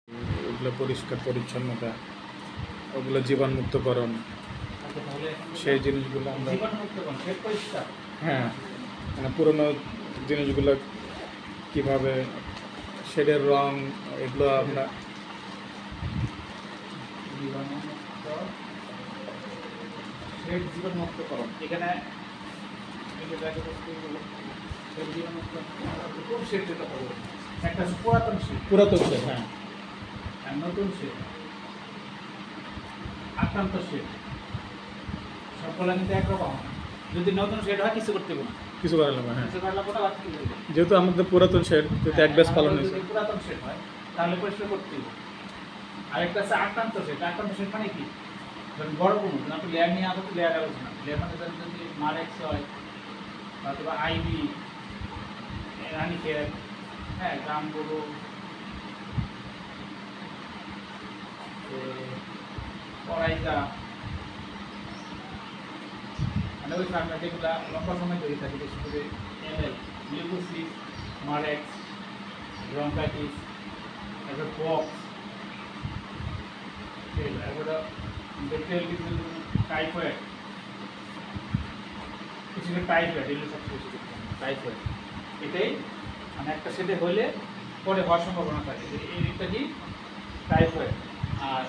ওগুলো পরিষ্কার পরিচ্ছন্নতা, ওগুলো জীবাণুমুক্তকরণ, সেই জিনিসগুলো আমরা হ্যাঁ মানে পুরোনো জিনিসগুলো কীভাবে শেডের রং এগুলো আমরা জীবাণুমুক্তকরণ এখানে একটা পুরাতন শেড হ্যাঁ নতুন শেড আক্রান্ত শেড সবগুলো কিন্তু একরকম। যদি নতুন শেড হয় কিছু করতে না, কিছু করা লাগবে হ্যাঁ, কিছু করা লাগবে না। যেহেতু আমাদের পুরাতন শেড যেহেতু এক ব্যাচ পালন হয়েছে, যদি পুরাতন শেড হয় তাহলে পরিষ্কার করতে হবে। আরেকটা আছে আক্রান্ত শেড। আক্রান্ত শেড মানে কি, ধরুন বড় কোনো আপনি লেয়ার নিয়ে আসতে লেয়ার আলোচনা লেয়ার মানে যদি মারেক্স হয় অথবা আইবি রানিকের হ্যাঁ গ্রাম গরু পরাইকা মানে ওই ফার্মে যেগুলো লম্বা সময় ধরে থাকে, বিশেষ করে এমএল লিউকোসিস মারেক্স ব্রঙ্কাইটিস তারপর পক্স এরপরে ব্যাকটেরিয়াল কিছু টাইফয়েড, কিছু টাইফয়েড এগুলো সবচেয়ে বেশি টাইফয়েড। এটাই মানে একটা সেটে হলে পরে হওয়ার সম্ভাবনা থাকে। এইটা কি টাইফয়েড। আর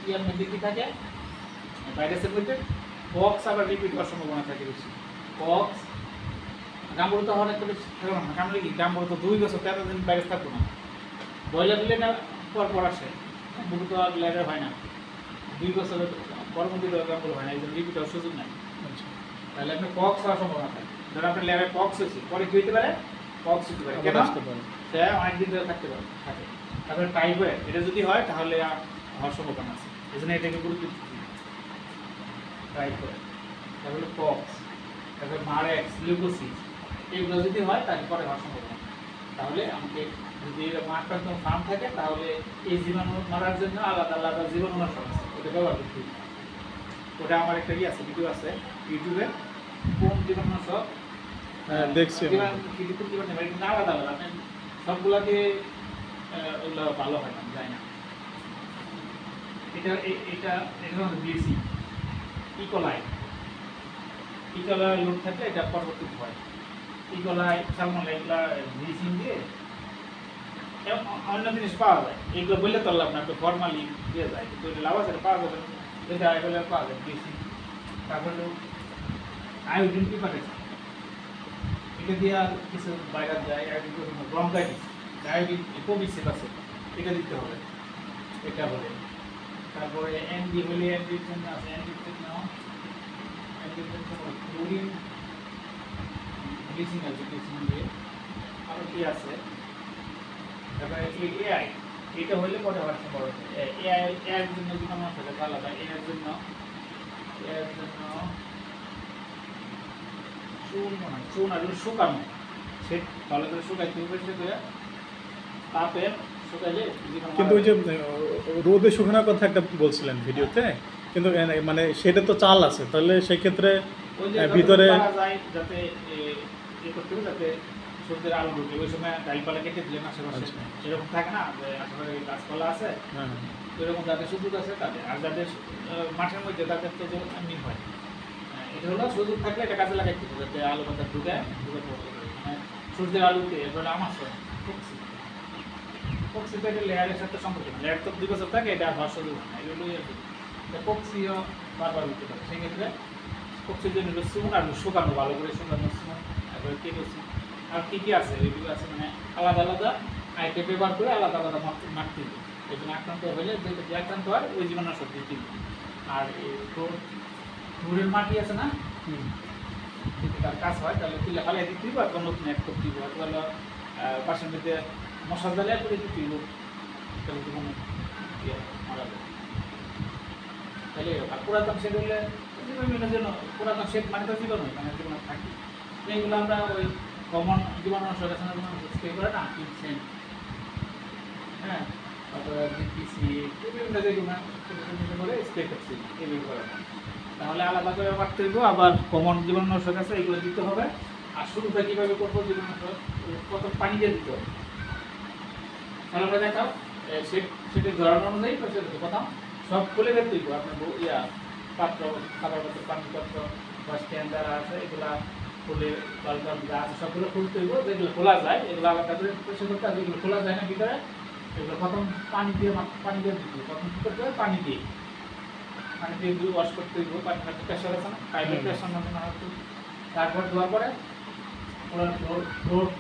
ইয়ার মধ্যে কী থাকে ভাইরাসের মধ্যে পক্স আবার রিপিট হওয়ার সম্ভাবনা থাকে বেশি। পক্স গাম্বুরু তো হওয়ার একটা বেশি থাকবে না, কামড়ে কি গাম্বুরু তো 2 বছর 13 দিন ভাইরাস থাকবো না। ব্রয়লার দিলে না পর আসে, গাম্বুরু তো আর লেয়ার হয় না, 2 বছরের পরবর্তী গাম্বুরু হয় না, একজন রিপিট হওয়ার সুযোগ নাই। তাহলে আপনার পক্স হওয়ার সম্ভাবনা থাকে। ধরো আপনার লেয়ারে পক্স হয়েছে, পরে কী হতে পারে, পক্স হতে পারে, কেন সে অনেকদিন ধরে থাকতে পারে থাকে। তারপরে টাইফয়েড এটা যদি হয় তাহলে হওয়ার সম্ভাবনা আছে, এই জন্য এটাকে গুরুত্ব দিতে হবে। টাইফয়েড, তারপরে পক্স, তারপরে মারেক্স লিউকোসিস এগুলো যদি হয় তারপরে হওয়ার সম্ভাবনা। তাহলে আমাকে যদি এরকম আক্রান্ত ফার্ম থাকে তাহলে এই জীবাণু মারার জন্য আলাদা আলাদা জীবাণুনাশক আছে, ওটা ব্যবহার করতে হবে। ওটা আমার একটা আছে ভিডিও আছে ইউটিউবে, কোন জীবাণুনাশক দেখছি আলাদা আলাদা সবগুলাকে ওগুলো ভালো হয় না, যায় না। এটা এটা এটা ব্লিচিং ইকোলাই লোড থাকলে এটা পরবর্তী হয়। ইকোলাই সালমোনেলা এগুলা ব্লিচিং দিয়ে অন্য জিনিস পাওয়া যায়, এগুলো বললে তো লাভ না, একটু ফর্মালি দিয়ে যায়, কিন্তু এটা লাভ আছে পাওয়া যাবে, এটা এগুলো পাওয়া যায় ব্লিচিং। তারপরে আয়োডিন কি পাঠাচ্ছে, এটা দিয়ে আর কিছু ভাইরাস যায়, আয়োডিন ব্রঙ্কাইটিস আয়োডিন কোভিসিড আছে, এটা দিতে হবে, এটা বলে। তারপরে এনডি হলে এনডির জন্য আছে, এনডির জন্য ক্লোরিন ব্লিচিং আছে, ব্লিচিং দিয়ে আরও কি আছে। তারপরে এআই, এটা হলে পরে হওয়ার সম্ভাবনা। এআই জন্য জীবাণুনাশক আলাদা, এর জন্য চুন আর শুকানো, সে ভালো করে শুকাইতে হবে, সে তাপের শুকাইলে। কিন্তু ওই যে রোদে শুকানোর কথা একটা বলছিলেন ভিডিওতে, কিন্তু মানে সেটা তো চাল আছে, তাহলে সেই ক্ষেত্রে ভিতরে যাতে করতে হবে যাতে সূর্যের আলো ঢুকে, ওই সময় ডালপালা কেটে দিলেন আশেপাশে এরকম থাকে না, আশেপাশে গাছপালা আছে এরকম যাদের সুযোগ আছে তাদের, আর যাদের মাঠের মধ্যে তাদের তো এমনি হয়। এটা হলো সুযোগ থাকলে এটা কাজে লাগাইতে হবে, যাতে আলো বাতাস ঢুকে মানে সূর্যের আলোতে এগুলো আমার পক্সি তো এটা লেয়ারের সাথে সম্পর্ক না, লেয়ার তো 2 বছর থাকে, এটা হওয়ার সুযোগ হয় না, এগুলোই পক্সিও বারবার হতে পারে। সেক্ষেত্রে পক্সির জন্য চুন আর শুকানো, ভালো করে শুকানো চুন, তারপরে কেরোসিন আর কী কী আছে এগুলো আছে, মানে আলাদা আলাদা আইটেম ব্যবহার করে আলাদা আলাদা মারতে হবে। এই জন্য আক্রান্ত হলে যে আক্রান্ত হয় ওই জীবাণুনাশক দিতে হবে। আর ধুরের মাটি আছে না, যদি তার কাজ হয় তাহলে তুলে ফালাই দিতে হবে, আর নতুন এক করতে হবে, অথবা পাশের মধ্যে মশা জ্বালিয়ে করে দিতে হবে, তাহলে তো কোনো মারা যাবে। তাহলে আর পুরাতন শেড হলে জীবাণুর জন্য পুরাতন শেড মানে তো জীবাণু, মানে জীবাণু থাকে, এইগুলো আমরা ওই কমন জীবাণুনাশক স্প্রে করে না, কিনছেন হ্যাঁ, তারপরে জিপিসি বিভিন্ন যেগুলো করে স্প্রে করছি এগুলো করে না, তাহলে আলাদা করে মারতে হইব। আবার কমন জীবাণুনাশক আছে এগুলো দিতে হবে। আর শুরুটা কীভাবে করবো, জীবাণুনাশক প্রথম পানি দিয়ে দিতে হবে। তাহলে আমরা দেখাও সেটি ধরানো অনুযায়ী পরিষ্কার করতে প্রথম সব খুলে ফেলতে হইব আপনার পাত্র খাবার পাত্র পানি পাত্র বা স্ট্যান্ড যারা আছে এগুলা খুলে বাল্ব যা আছে সবগুলো খুলতে হইব, যেগুলো খোলা যায় এগুলো আলাদা করে পরিষ্কার করতে হবে, যেগুলো খোলা যায় না ভিতরে এগুলো প্রথম পানি দিয়ে দিতে হবে, প্রথম কী করতে হবে পানি দিয়ে দিয়ে ওয়াশ করতে হইব, পানি হাতে প্রেশার আছে না পাইপের প্রেশার মতো না হতো, তারপর ধোয়ার পরে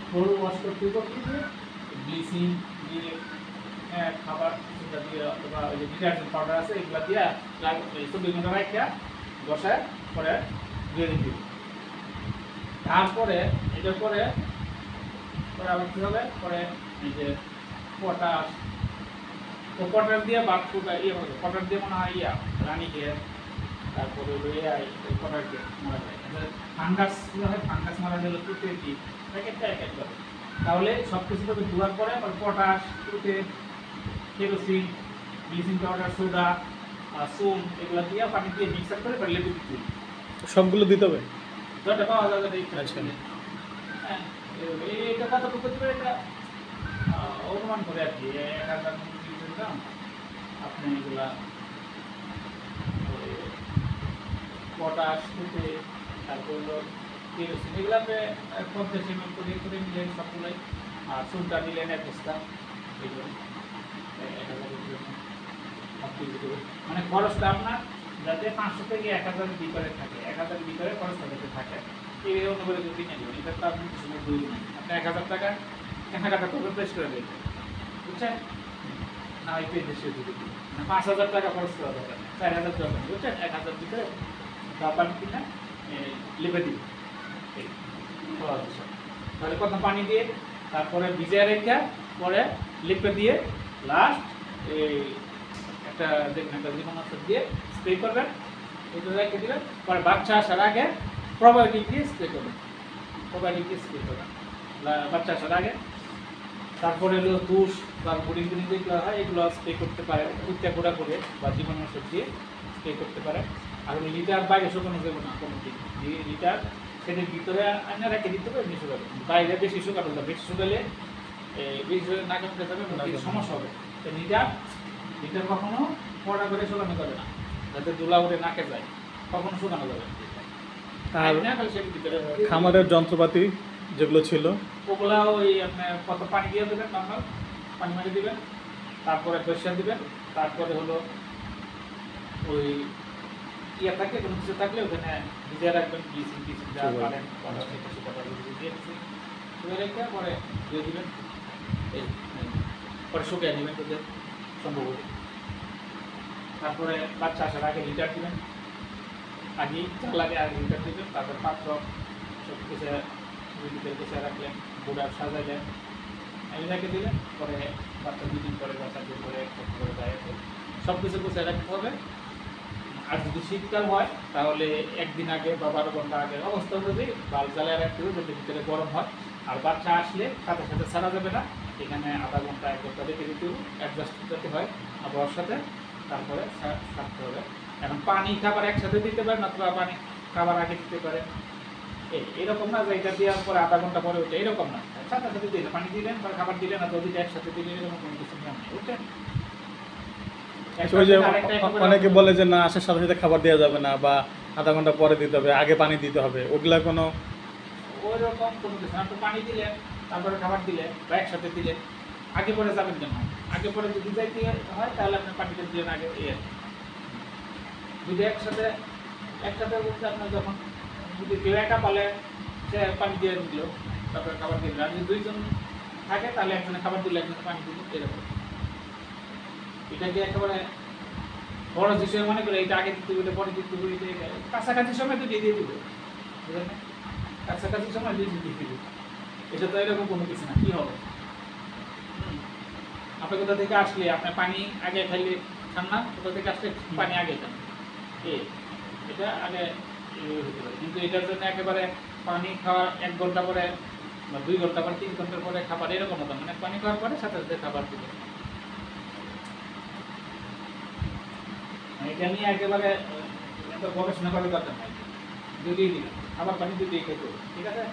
ফ্লোর ওয়াশ করতে হইব কি দিয়ে ব্লিচিং দিয়ে খাবার সেটা দিয়ে অথবা ওই যে ডিটারজেন্ট পাউডার আছে এগুলো দিয়ে 24 ঘন্টা রাখা বসায় পরে ধুয়ে দিতে হবে। তারপরে এটার পরে আবার কী হবে পরে এই যে পটাশ পটাশ দিয়ে বাথরুমটা পটাশ দিয়ে মনে হয় রানীকে তারপরে পটাশ দিয়ে মারা যায় ফাঙ্গাস হয়, ফাঙ্গাস মারা গেলে তুতে দিই প্যাকেটটা এক এক করে, তাহলে সব কিছু ধোয়ার পরে পটাশ তুতে কেরোসিন ব্লিচিং পাউডার সোডা সোম এগুলো দিয়ে পানি দিয়ে মিক্সার করে লেবু দিতে সবগুলো দিতে হবে। যতটা পাওয়া যাবে আচ্ছা হ্যাঁ এটা কতটুকু করতে পারে এটা অনুমান করে আর কি 1000 দাম আপনি এগুলা পটাশ দিতে তারপর হলো কেরোসিন এগুলো আপনি 50 ml করে নিলেন সবগুলোই, আর সোমটা দিলেন 1 বস্তা এগুলো 1000 মানে খরচটা আপনার যাতে 500 থেকে 1000 ভিতরে থাকে, 1000 ভিতরে খরচটা যাতে থাকে এই অনুযায়ী যদি নেবেন এটা তো আপনি কিছু দুই আপনি 1000 টাকা কেনাকাটা করবেন প্রেস করে দেবেন বুঝছেন না, এই পেয়ে দেশে যদি 5000 টাকা খরচ করা দরকার 4000 দরকার বুঝছেন, 1000 ভিতরে পানি কিনা লেপে দিবেন তাহলে প্রথম পানি দিয়ে তারপরে ভিজিয়ে রেখে পরে লেপে দিয়ে লাস্ট এই একটা দেখবেন একটা জীবাণুনাশক দিয়ে স্প্রে করবেন, এটা রেখে দিবেন, পরে বাচ্চা আসার আগে প্রোবায়োটিক দিয়ে স্প্রে করবেন, প্রোবায়োটিক দিয়ে স্প্রে করবেন বাচ্চা আসার আগে। তারপরে হলো তুষ বা বুড়ি যেগুলো হয় এগুলো স্প্রে করতে পারে উচ্চা গোড়া করে বা জীবাণুনাশক দিয়ে স্প্রে করতে পারে। আর লিটার বাইরে শুকানো যাবে না কোনো দিন, লিটার সেটার ভিতরে আনা রেখে দিতে হবে, এমনি শুকাবে বাইরে বেশি শুকানো যাবে, বেশি শুকালে বেশি না করতে যাবে সমস্যা হবে। তো লিটার কখনো কড়া করে শুকানো যাবে না, যাতে ধুলা উঠে নাকে যায় কখনো শুকানো যাবে আর খামারের যন্ত্রপাতি যেগুলো ছিল ওগুলা ওই আপনার কত পানি দিয়ে দেবেন, নর্মাল পানি মারি দিবেন, তারপরে প্রেশার দিবেন, তারপরে হলো ওই থাকে কোনো কিছু থাকলে ওখানে ভিজিয়ে রাখবেন, ব্লিচিং যা পারেন শুয়ে রেখে পরে দিয়ে দিবেন, পরে শুকিয়ে নেবেন তোদের সম্ভবত। তারপরে বাচ্চা আসার আগে লিটার দিবেন, আগে চাল লাগে আগে লিটার দিবেন, তারপর পাত্র সব গুছিয়ে রাখলেন, বোর্ডার সাজাইলেন রেখে দিলেন, পরে বাচ্চা 2 দিন পরে বাচ্চা 2 করে করে যায় সব কিছু গুছিয়ে রাখতে হবে। আর যদি শীতকাল হয় তাহলে একদিন আগে বা 12 ঘন্টা আগে অবস্থা অনুযায়ী বাল্ব জ্বালিয়ে রাখতে হবে যাতে ভিতরে গরম হয়। আর বাচ্চা আসলে সাথে সাথে ছাড়া যাবে না, এখানে আধা ঘন্টা 1 ঘন্টা রেখে দিতে হবে অ্যাডজাস্ট করতে হয় আবহাওয়ার সাথে, তারপরে ছাড়তে হবে। এখন পানি খাবার একসাথে দিতে পারেন অথবা পানি খাবার আগে দিতে পারেন, এরকম না যে এটা দেওয়ার পরে আধা ঘন্টা পরে ওইটা এরকম না, সাথে সাথে দিলে পানি দিলেন বা খাবার দিলেন অথবা দুইটা একসাথে দিলেন এরকম কোনো কিছু নিয়ম নেই বুঝছেন। অনেকে বলে যে না আসার সাথে সাথে খাবার দেওয়া যাবে না বা আধা ঘন্টা পরে দিতে হবে, আগে পানি দিতে হবে, ওগুলা কোনো ওই রকম কোনো কিছু না। পানি দিলেন তারপরে খাবার দিলেন বা একসাথে দিলেন, আগে পরে যাবেন কেন, আগে পরে যদি যাইতে হয় তাহলে আপনি পানিটা দিলেন আগে যদি একসাথে বলতে আপনার যখন যদি কেউ একা পালে সে পানি দিয়ে দিল তারপরে খাবার দিল, আর যদি 2 জন থাকে তাহলে একজনে খাবার দিলে একজনে পানি দিল, এরকম। এটাকে একেবারে বড় বিষয় মনে করে এটা আগে দিতে হবে পরে দিতে হবে, কাছাকাছি সময় তো দিয়ে দিব বুঝলেন না, কাছাকাছি সময় দিয়ে দিব, এটা তো এরকম কোনো কিছু না। কী হবে আপনি কোথা থেকে আসলে আপনার পানি আগে খাইলে খান না, কোথা থেকে আসলে পানি আগে খান, এটা আগে হতে পারে। কিন্তু এটার জন্য একেবারে পানি খাওয়ার 1 ঘন্টা পরে বা 2 ঘন্টা পরে 3 ঘন্টা পরে খাবার এরকম হতো, মানে পানি খাওয়ার পরে সাথে সাথে খাবার দিবে। এটা নিয়ে একেবারে এত গবেষণা করার দরকার নাই, যদি দিলাম আবার পানি যদি খেতে ঠিক আছে।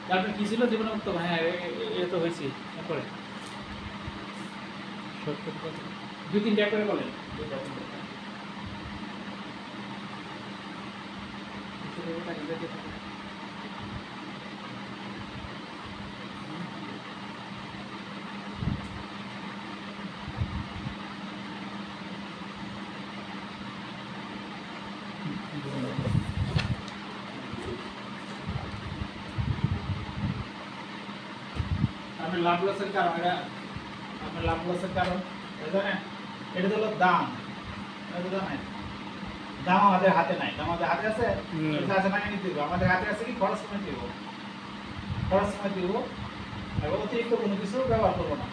তারপরে কী ছিল জীবনে মুক্ত, হ্যাঁ এ তো হয়েছি করে 2-3টা করে বলেন, 2-3টা। আমি লাভ লসের কারণ এটা, আমি লাভ লসের কারণ জানেন, এটা হলো দাম, এটা জানেন দাম আমাদের হাতে নাই, দাম আমাদের হাতে আছে, এটা আছে মানে নিতে দিব, আমাদের হাতে আছে কি খরচ কমে দিব, খরচ কমে দিব, এবং অতিরিক্ত কোনো কিছু ব্যবহার করবো না।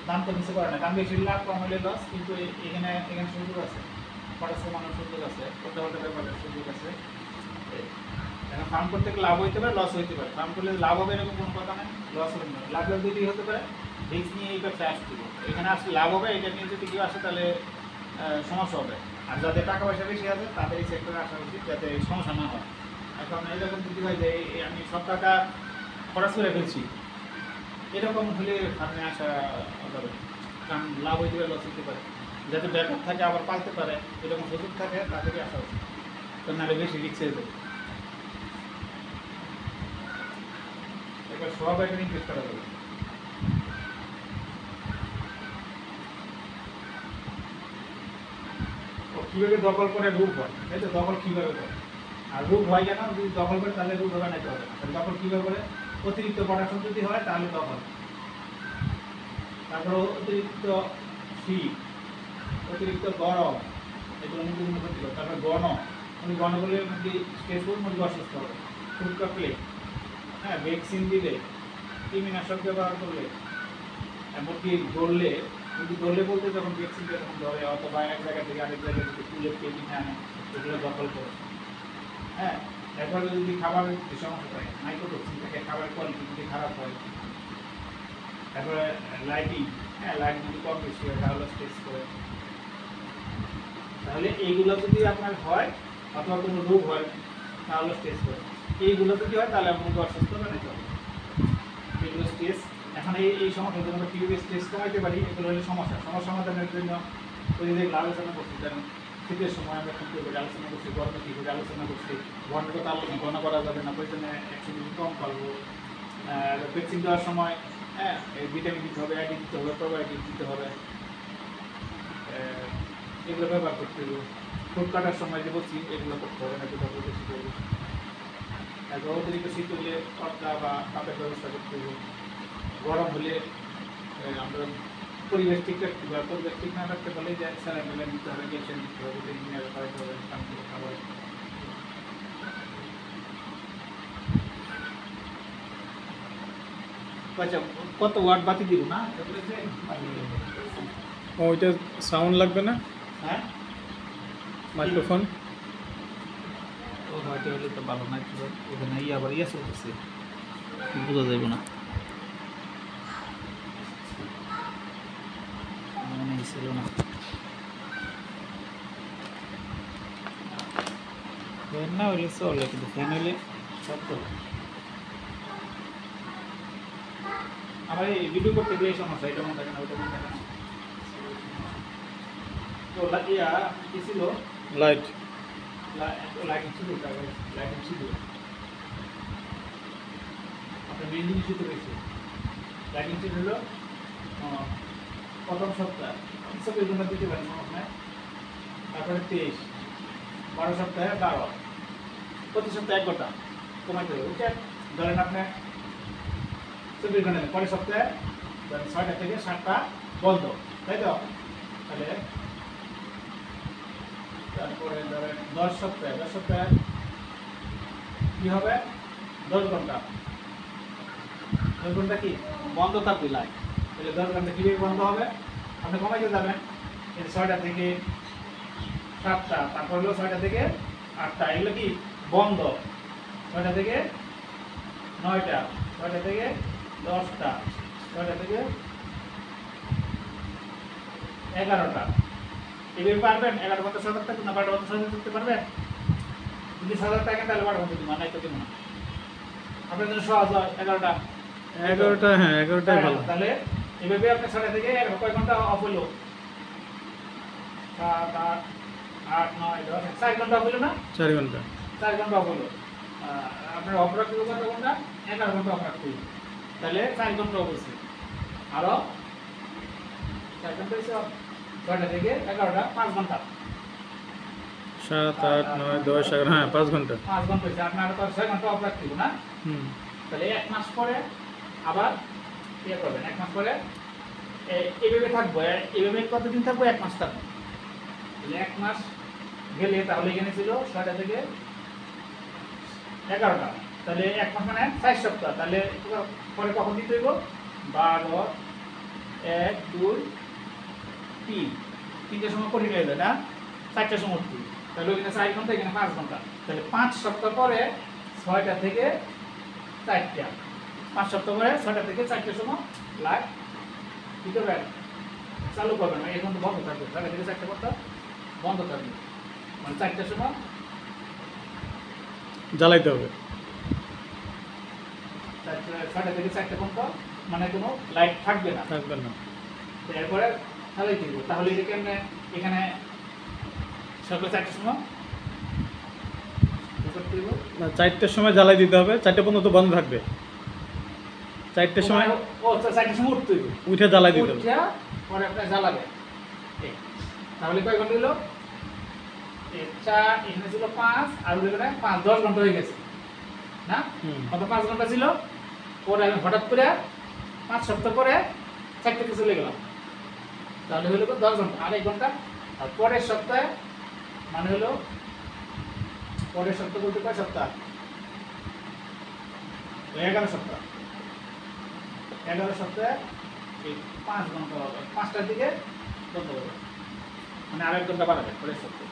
দাম তো কিছু করে না, দাম বেশি লাভ কম হলে লস, কিন্তু এখানে এখানে সুযোগ আছে, খরচ কমানোর সুযোগ আছে, করতে করতে ব্যাপারের সুযোগ আছে। এখন ফার্ম করতে গেলে লাভ হইতে পারে, লস হইতে পারে। ফার্ম করলে লাভ হবে এরকম কোনো কথা নেই, লস হবে না। লাভ লাভ দুটোই হতে পারে, রিস্ক নিয়ে এই ব্যবসায় আসতে হবে। এখানে আসলে লাভ হবে, এটা নিয়ে যদি কেউ আসে তাহলে সমস্যা হবে। আর যাদের টাকা পয়সা বেশি আছে তাদের এই সেক্টরে আসা উচিত, যাতে সমস্যা না হয়। এখন এরকম যদি হয় যে আমি সব টাকা খরচ করে ফেলছি, এরকম হলে ফার্মে আসা যাবে, কারণ লাভ হইতে পারে, লস হইতে পারে। যাতে ব্যাকআপ থাকে, আবার পালতে পারে, এরকম সুযোগ থাকে, তাদেরই আসা উচিত। তো নাহলে বেশি রিস্ক হয়ে যাবে। এবার সব একটা ইনভেস্ট করা যাবে। কীভাবে দখল করে রোগ হয়, তাই তো? দখল কীভাবে করে, আর রোগ হয় কেন? যদি দখল করে তাহলে রোগ হবে না, হবে না। দখল কীভাবে করে? অতিরিক্ত প্রোডাকশন যদি হয় তাহলে দখল, তারপরে অতিরিক্ত শীত, অতিরিক্ত গরম, এগুলো মুরগি ক্ষতি করে। তারপরে মুরগি গণ করলে মুরগি স্ট্রেসফুল, মুরগি অসুস্থ হবে। ফুড কাটলে, হ্যাঁ, ভ্যাকসিন দিলে, কৃমিনাশক ব্যবহার করলে, এমনকি ধরলে, যদি ধরলে বলতে যখন ভ্যাকসিনটা তখন ধরে, অথবা এক জায়গা থেকে আরেক জায়গায় যদি তুলে কিনে আনে, এগুলো দখল করে। হ্যাঁ, এরপরে যদি খাবারের সমস্যা থাকে, মাইক্রোটক্সিন থাকে, খাবারের কোয়ালিটি যদি খারাপ হয়, তারপরে লাইটিং, হ্যাঁ, লাইট যদি কম বেশি হয় তাহলে স্ট্রেস করে। তাহলে এইগুলো যদি আপনার হয়, অথবা কোনো রোগ হয় তাহলে স্ট্রেস করে। এইগুলো যদি হয় তাহলে আপনাকে অসুস্থ বানাইতে হবে, এগুলো স্ট্রেস। এখন এই সমস্যার জন্য আমরা কীভাবে স্ট্রেস কমাইতে পারি, এগুলো হলে সমস্যা সমাধানের জন্য ওই যে আলোচনা করছি। যেমন শীতের সময় আমরা কী করে আলোচনা করছি, গরমে কী করে আলোচনা করছি, ঘন্টার কথা আলোচনা ঘন করা যাবে না, প্রয়োজনে একশো কম পারবো। ভ্যাকসিন দেওয়ার সময়, হ্যাঁ, ভিটামিন দিতে হবে, অ্যাডি দিতে হবে, প্রোবায়োটিক দিতে হবে, এগুলো ব্যবহার করতে হবে। ফুড কাটার সময় যে বলছি এগুলো করতে হবে না, যেটা বেশি করবে। তারপর অতিরিক্ত শীত হলে পর্দা বা তাপের ব্যবস্থা করতে হবে। গরম হলে আমরা পরিবেশ ঠিক রাখতে হবে, পরিবেশ ঠিক না রাখতে পারলে যে স্যালাইন দিতে হবে, ক্যালসিয়াম দিতে হবে, ভিটামিন খাওয়াতে হবে, খাবার। আচ্ছা, কত ওয়াট বাতি দিব না? ওইটা সাউন্ড লাগবে না, হ্যাঁ, মাইক্রোফোন। ও হয়তো হলে তো ভালো না, ওখানে আবার চলতেছে, বোঝা যাবে না, মনে ছিল না। ফ্যান না হলে চলে, কিন্তু ফ্যান হলে সব চলে। আমার এই ভিডিও করতে গেলে এই সমস্যা, এটা মনে থাকে না, ওইটা মনে থাকে না। তো ইয়া কি ছিল? লাইট লাইটিং ছিল, লাইটিং ছিল। আপনার মেন জিনিস তো রয়েছে লাইটিং ছিল হলো প্রথম সপ্তাহ সবের জন্য দিতে পারেন, সমস্যা নেই। তারপরে 23, 12 সপ্তাহে 12, প্রতি সপ্তাহে 1 ঘন্টা কমাইতে হবে, বুঝছেন? ধরেন আপনার 24 ঘন্টা, পরের সপ্তাহে ধরেন 6টা থেকে 7টা বন্ধ, তাই তো? তাহলে তারপরে ধরেন 10 সপ্তাহে কী হবে? 10 ঘন্টা, 10 ঘন্টা কি বন্ধ থাকবে লাইট। তাহলে 10 ঘন্টা কীভাবে বন্ধ হবে? আপনি কমাইতে যাবেন, 6টা থেকে 7টা, তারপর হলো 6টা থেকে 8টা, এগুলো কি বন্ধ। 6টা থেকে 9টা, 6টা থেকে 10টা, 6টা থেকে 11টা। এভাবে পারবেন? 11 ঘন্টা সজাগ থাকবেন না, 12 ঘন্টা সজাগ থাকতে পারবেন? যদি সজাগ থাকেন তাহলে 12 ঘন্টা দিবেন, নাই তো দিব না। আপনার জন্য সহজ হয় 11টা। হ্যাঁ, 11টাই ভালো। তাহলে এইভাবে আপনি 6টা থেকে কয় ঘন্টা অফ হলো 7 8 8 9 10 4 ঘন্টা অফ হলো না 4 ঘন্টা 4 ঘন্টা অফ হলো আপনার অফ রাখতে কত ঘন্টা 11 ঘন্টা অফ রাখতে হবে। তাহলে 4 ঘন্টা অফ হচ্ছে আরো 4 ঘন্টা হচ্ছে 6টা থেকে 11টা 5 ঘন্টা 7 8 9 10 11 হ্যাঁ 5 ঘন্টা 5 ঘন্টা হচ্ছে আপনার তো 6 ঘন্টা অফ রাখতে হবে না। হুম তাহলে 1 মাস পরে আবার ইয়ে করবেন 1 মাস পরে এইভাবে থাকবো এইভাবে কতদিন থাকবো 1 মাস থাকবো। তাহলে 1 মাস গেলে তাহলে এখানে ছিল 6টা থেকে 11টা তাহলে 1 মাস মানে 4 সপ্তাহ তাহলে পরে কখন দিতে হইব 12 1 2 3 তিনটের সময় করে নিয়ে যাবে না 4টার সময় উঠবে তাহলে ওইখানে 4 ঘন্টা এখানে 5 ঘন্টা তাহলে 5 সপ্তাহ পরে 6টা থেকে 4টা 5 সপ্তাহ পরে 6টা থেকে 4টার সময় লাগ দিতে পারেন চালু করবেন না এখন তো বন্ধ থাকবে 6টা থেকে 4টা পর্যন্ত বন্ধ থাকবে মানে 4টার সময় জ্বালাইতে হবে 6টা থেকে 4টা পর্যন্ত মানে কোনো লাইট থাকবে না থাকবে না এরপরে চালাই দিব তাহলে এটা কেমনে এখানে সকাল 4টার সময় কি করতে দিব না 4টার সময় জ্বালাই দিতে হবে 4টা পর্যন্ত বন্ধ থাকবে 4টার সময় ও 4টার সময় উঠতে দিব উঠে জ্বালাই দিতে হবে উঠে পরে আপনি জ্বালাবেন তাহলে কয় ঘন্টা হলো 4 এখানে ছিল 5 আর ওখানে 5 10 ঘন্টা হয়ে গেছে না কত 5 ঘন্টা ছিল পরে আমি হঠাৎ করে 5 সপ্তাহ পরে 4টাতে চলে গেলাম তাহলে হলো 10 ঘন্টা আর 1 ঘন্টা আর পরের সপ্তাহে মানে হলো পরের সপ্তাহ বলতে কয় সপ্তাহ 11 সপ্তাহ 11 সপ্তাহে এই 5 ঘন্টা 5টার দিকে বন্ধ হবে মানে আর 1 ঘন্টা বাড়াবে পরের সপ্তাহে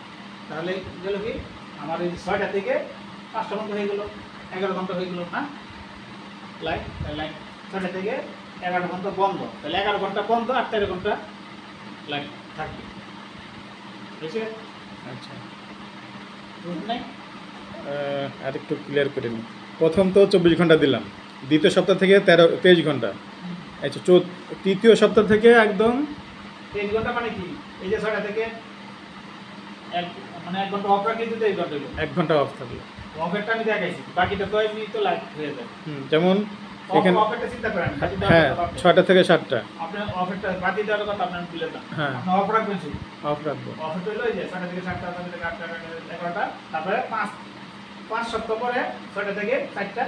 তাহলে গেল কি আমার এই 6টা থেকে 5টা ঘন্টা হয়ে গেল 11 ঘন্টা হয়ে গেল না লাইট 6টা থেকে 11 ঘন্টা বন্ধ তাহলে 11 ঘন্টা বন্ধ আর 13 ঘন্টা লাইট থাকবে বুঝছে আচ্ছা বুঝলেন নাই আর একটু ক্লিয়ার করে নিই প্রথম তো 24 ঘন্টা দিলাম দ্বিতীয় সপ্তাহ থেকে 23 ঘন্টা আচ্ছা তৃতীয় সপ্তাহ থেকে একদম 23 ঘন্টা মানে কি এই যে 6টা থেকে মানে 1 ঘন্টা অফ রাখি দিতে 1 ঘন্টা হলো 1 ঘন্টা অফ থাকলো অফেরটা আমি দেখাইছি বাকিটা তো এমনি তো লাইট হয়ে যাবে যেমন এখানে অফেরটা চিন্তা করেন হ্যাঁ 6টা থেকে 7টা আপনি অফেরটা বাতি দেওয়ার কথা আপনার ভুলে যান হ্যাঁ আপনি অফ রাখবেন শুধু অফ রাখবো অফার হলো এই যে 6টা থেকে 7টা 7টা থেকে 8টা 11টা তারপরে 5 সপ্তাহ পরে 6টা থেকে 4টা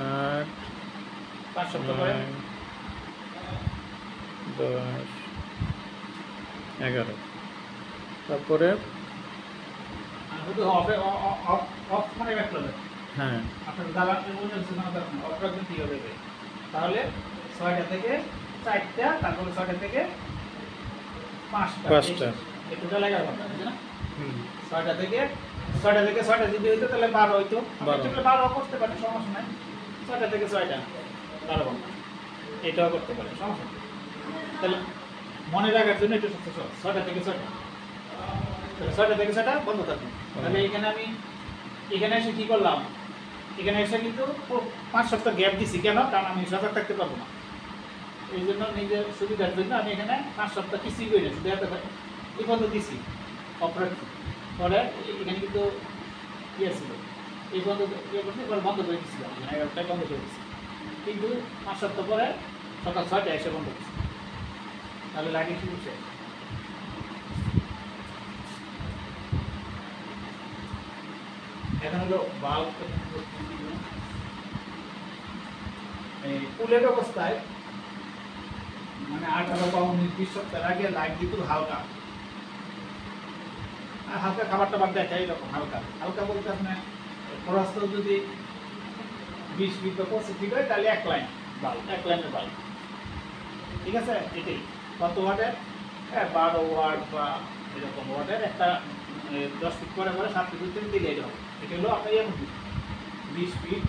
আর 5 সপ্তাহ পরে 10 11 তারপরে শুধু অফ মানে ব্যাক করবেন হ্যাঁ আপনার দালান অফ রাখবেন কি হবে তাহলে 6টা থেকে 4টা তারপরে 6টা থেকে 5টা একটু জ্বালা গেল না 6টা থেকে 6টা যদি হইতো তাহলে 12 হইতো 12 করতে পারেন সমস্যা নাই 6টা থেকে 6টা 12 ঘন্টা এটাও করতে পারেন সমস্যা নেই তাহলে মনে রাখার জন্য একটু সহজ 6টা থেকে 6টা তাহলে 6টা থেকে 6টা বন্ধ থাকবে তাহলে এখানে এসে কি করলাম এখানে এসে কিন্তু 5 সপ্তাহ গ্যাপ দিছি কেন কারণ আমি সজাগ থাকতে পারবো না এই জন্য নিজের সুবিধার জন্য আমি এখানে 5 সপ্তাহ কিছুই করি না শুধু এত এই বন্ধ দিছি অপরাধ পরে এখানে কিন্তু ইয়ে ছিল এই বন্ধ ইয়ে করতে এবার বন্ধ করে দিচ্ছিলাম 11টায় বন্ধ করে দিচ্ছি কিন্তু 5 সপ্তাহ পরে সকাল 6টায় এসে বন্ধ করছি তাহলে লাগে কি বুঝছে এখন হলো বাল্ব এই পুলের অবস্থায় মানে 18 বা 19 সপ্তাহ আগে লাইট দিত হালকা আর হালকা খাবার টাবার দেখায় এরকম হালকা হালকা বলতে আপনার খরচ তো যদি 20 ফিট বা 25 ফিট হয় তাহলে 1 লাইন বাল্ব 1 লাইনের বাল্ব ঠিক আছে এটাই কত ওয়াটের 12 ওয়াট বা এরকম ওয়াটের একটা 10 ফিট পরে 7 ফিট থেকে দিলে এটা হবে এটা হলো আপনার ইয়ে 20 ফিট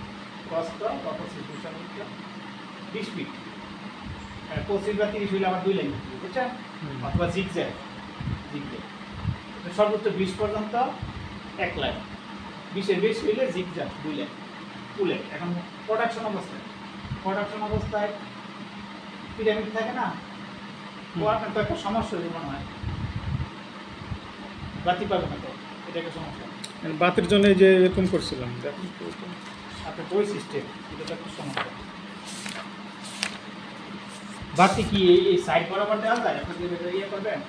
কষ্ট বা 25 ফিট 20 ফিট 25 বা 30 হইলে আবার 2 লাইন বুঝছেন অথবা জিগজ্যাগ সর্বোচ্চ 20 পর্যন্ত 1 লাইন 20 এর বেশি হইলে জিগজ্যাগ 2 লাইন পুলে এখন প্রোডাকশন অবস্থায় পিরামিড থাকে না ও আপনার তো একটা সমস্যা হয়েছে মনে হয়, বাতি পাবে না তো, এটা একটা সমস্যা। বাতির জন্য এই যে এরকম করছিলাম, দেখুন তো এটা। আপনার তো ওই সিস্টেম, এটা তো একটা সমস্যা। বাতি কি এই সাইড বরাবর দেওয়া যায়? আপনি যদি ইয়ে করবেন,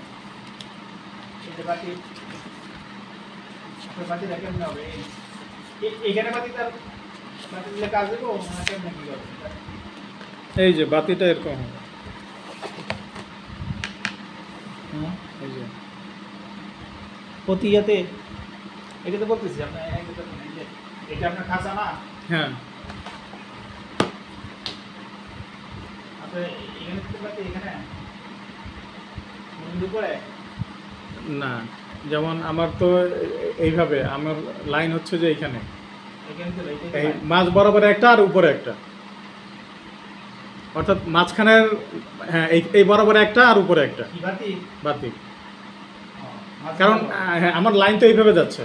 এই যে বাতি, আপনার বাতিটা কেমন হবে? এইখানে বাতি তার বাতি দিলে কাজ দেবো না কেমন কি করবে? এই যে বাতিটা এরকম হবে। এই যে প্রতি ইয়েতে এটা তো বলতেছি আপনার এটা আপনার খাঁচা না, হ্যাঁ, আপনার এখানে দিতে পারতে এখানে বন্ধু করে না যেমন আমার তো এইভাবে আমার লাইন হচ্ছে যে এইখানে, এখানে দিলে এই মাঝ বরাবর একটা আর উপরে একটা, অর্থাৎ মাঝখানের, হ্যাঁ এই বরাবর একটা আর উপরে একটা কি বাতি? বাতি। কারণ হ্যাঁ, আমার লাইন তো এইভাবে যাচ্ছে,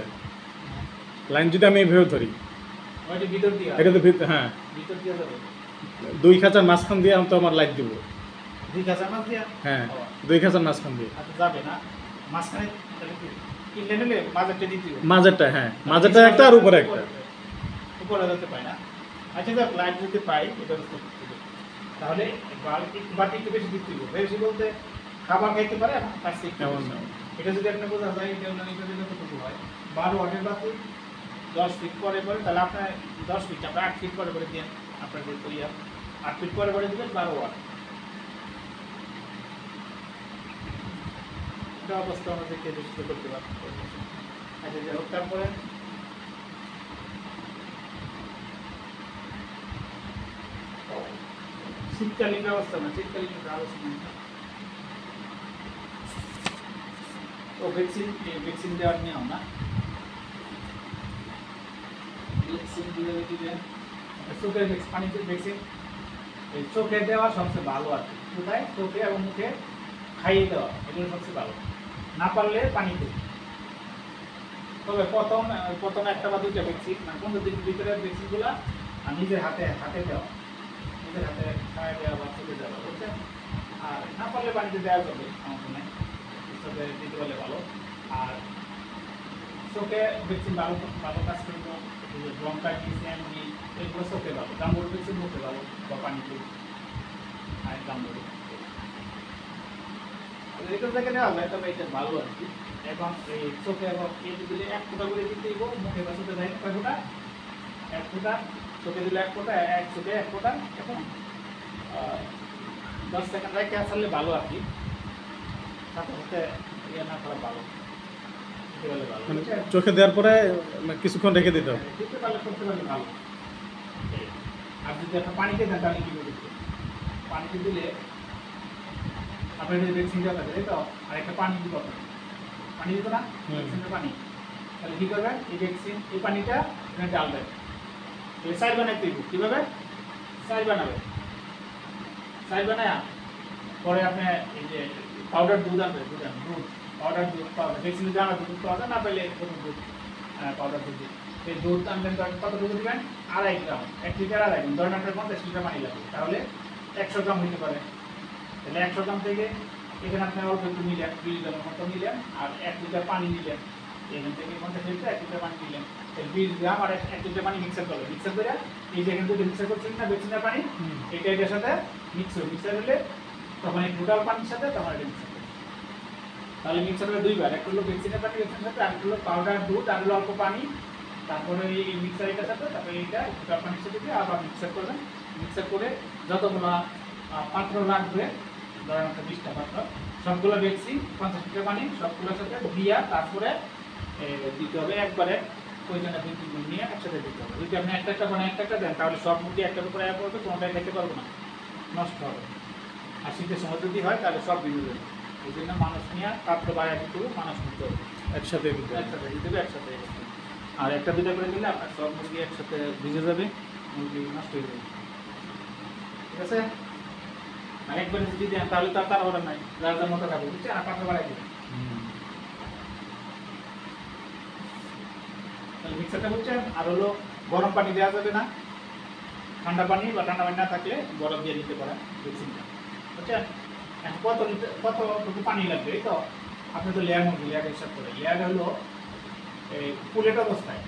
লাইন যদি আমি এইভাবে ধরি, ওইটা ভিতর দিয়ে, এটা তো হ্যাঁ ভিতর দিয়ে যাবে, 2 খাঁচার মাঝখান দিয়ে আমি তো আমার লাইট দিব। দুই খাঁচা মাছ দিয়া হ্যাঁ 2 খাঁচার মাঝখান দিয়ে, আচ্ছা যাবে না মাঝখানে, তাহলে কি কিনলে নিলে বাজারটা দিতে হবে, মাঝেরটা, হ্যাঁ মাঝেরটা একটা আর উপরে একটা। উপরে যেতে পায় না। আচ্ছা যাক, লাইট যদি পাই এটা ব্যবস্থা করতে হবে। তাহলে বাতি একটু বেশি দিতে হবে, বেশি বলতে খাবার খাইতে পারে এবং তার থেকে এমন না। এটা যদি আপনি বোঝা যায় এটা অন্য এটা যদি কতটুকু হয় 12 ওয়াটের বাতি 10 ফিট পরে পরে, তাহলে আপনার 10 ফিট আপনার 8 ফিট পরে পরে দেন, আপনার যে ইয়া 8 ফিট পরে পরে দিবেন 12 ওয়াট। এটা অবস্থা আমাদের কে দেখতে করতে পারবো। আচ্ছা যাই হোক, তারপরে শীতকালীন ব্যবস্থা না, শীতকালীন আলোচনা ও ভ্যাকসিন দেওয়ার নিয়ম না, ভ্যাকসিন দিবেন চোখের পানিতে ভ্যাকসিন এই চোখে দেওয়া সবচেয়ে ভালো আর কি, কোথায় চোখে এবং মুখে খাইয়ে দেওয়া এগুলো সবচেয়ে ভালো, না পারলে পানিতে। তবে প্রথম একটা বা দুইটা ভ্যাকসিন মানে 15 দিন ভিতরে ভ্যাকসিনগুলো আর নিজের হাতে দেওয়া, নিজের হাতে খাওয়া দেওয়া বা চোখে দেওয়া, বুঝছেন? আর না পারলে পানিতে দেওয়া যাবে, সমস্যা নেই, চোখে দিতে পারলে ভালো। আর চোখে ভ্যাকসিন ভালো ভালো কাজ করবো, ব্রঙ্কাইটিস এমনি এগুলো চোখে ভালো, গাম্বুর ভ্যাকসিন মুখে ভালো বা পানিতে, আর গাম্বুর এটা থেকে নেওয়া যায়, তবে এটা ভালো আর কি। এবং এই চোখে এবং এই দিলে 1 ফোঁটা করে দিতে দিব, মুখে বা চোখে দেয় 1 ফোঁটা, 1 ফোঁটা চোখে দিলে 1 ফোঁটা, এক চোখে 1 ফোঁটা, এবং 10 সেকেন্ড রেখে আসলে ভালো আর কি, সাথে সাথে ইয়ে না করা ভালো, দিতে পারলে ভালো, মানে চোখে দেওয়ার পরে কিছুক্ষণ রেখে দিতে হবে। দিতে পারলে করতে পারলে ভালো। আর যদি একটা পানিতে দেন তাহলে কি করবে? পানিতে দিলে আপনার যদি ভ্যাকসিন দেওয়া থাকে তো, আর একটা পানি দিব, পানি দিত না ভ্যাকসিনের পানি, তাহলে কী করবেন? এই ভ্যাকসিন এই পানিটা এখানে ডালবেন, তাহলে সাইড বানাইতে দিব। কীভাবে সাইড বানাবে? সাইড বানায় পরে আপনি এই যে পাউডার দুধ আনবে, দুধ পাউডার দুধ পাউডার ভ্যাকসিন যদি আমরা দুধ পাওয়া যায়, না পেলে প্রথম দুধ পাউডার দুধ দিই, এই দুধ আনবেন, কতটুকু দেবেন? 2.5 গ্রাম, 1 লিটার 2.5 গ্রাম, ধরেন আপনার 50 লিটার পানি লাগবে, তাহলে 100 গ্রাম হইতে পারে। তাহলে 100 গ্রাম থেকে এখানে আপনি অল্প একটু নিলেন, 20 গ্রামের মতো নিলেন, আর 1 লিটার পানি নিলেন, এখান থেকে 50 লিটার 1 লিটার পানি নিলেন, 20 গ্রাম আর 1 লিটার পানি মিক্সার করবেন, মিক্সার করে এই যে এখান থেকে মিক্সার করছেন না ভ্যাকসিনের পানি, এটা এটার সাথে মিক্সার হলে তখন এই টোটাল পানির সাথে তখন এটা মিক্সার করবেন। তাহলে মিক্সার করে দুইবার, একটা হলো ভ্যাকসিনের পানি ভ্যাকসিনের সাথে, আর হলো পাউডার দুধ, আর হলো অল্প পানি, তারপরে এই মিক্সার এটার সাথে, তারপরে এইটা টোটাল পানির সাথে দিয়ে আবার মিক্সার করবেন। মিক্সার করে যতগুলো পাত্র লাগবে, ধরেন 20টা পাত্র, সবগুলো ভ্যাকসিন 50 লিটার পানি সবগুলোর সাথে দিয়া তারপরে দিতে হবে একবারে, প্রয়োজনে 2-3 দিন নিয়ে একসাথে দিতে হবে। যদি আপনি একটা একটা দেন তাহলে সব মুরগি একটার উপরে এক পড়বে, কোনোটাই খেতে পারবো না, নষ্ট হবে। আর শীতের সময় যদি হয় তাহলে সব ভিজে যাবে, এই জন্য মানুষ নিয়ে পাত্র বাইরে দিতে হবে, মানুষ নিতে হবে, একসাথে দিতে হবে। একসাথে দিতে হবে, একসাথে। আর একটা দুটা করে দিলে আপনার সব মুরগি একসাথে ভিজে যাবে, মুরগি নষ্ট হয়ে যাবে, ঠিক আছে? আর একবারে যদি দেন তাহলে তো আর তার অর্ডার নাই, যার মতো খাবে, বুঝছে? আর পাত্র বাড়াই দেবেন, তাহলে মিক্সারটা বুঝছেন। আর হলো গরম পানি দেওয়া যাবে না, ঠান্ডা পানি বা ঠান্ডা পানি না থাকলে বরফ দিয়ে দিতে পারেন ভ্যাকসিনটা, বুঝছেন? এখন কতটুকু পানি লাগবে এই তো আপনি তো লেয়ার মধ্যে লেয়ার হিসাব করে লেয়ার হলো এই পুলেট অবস্থায়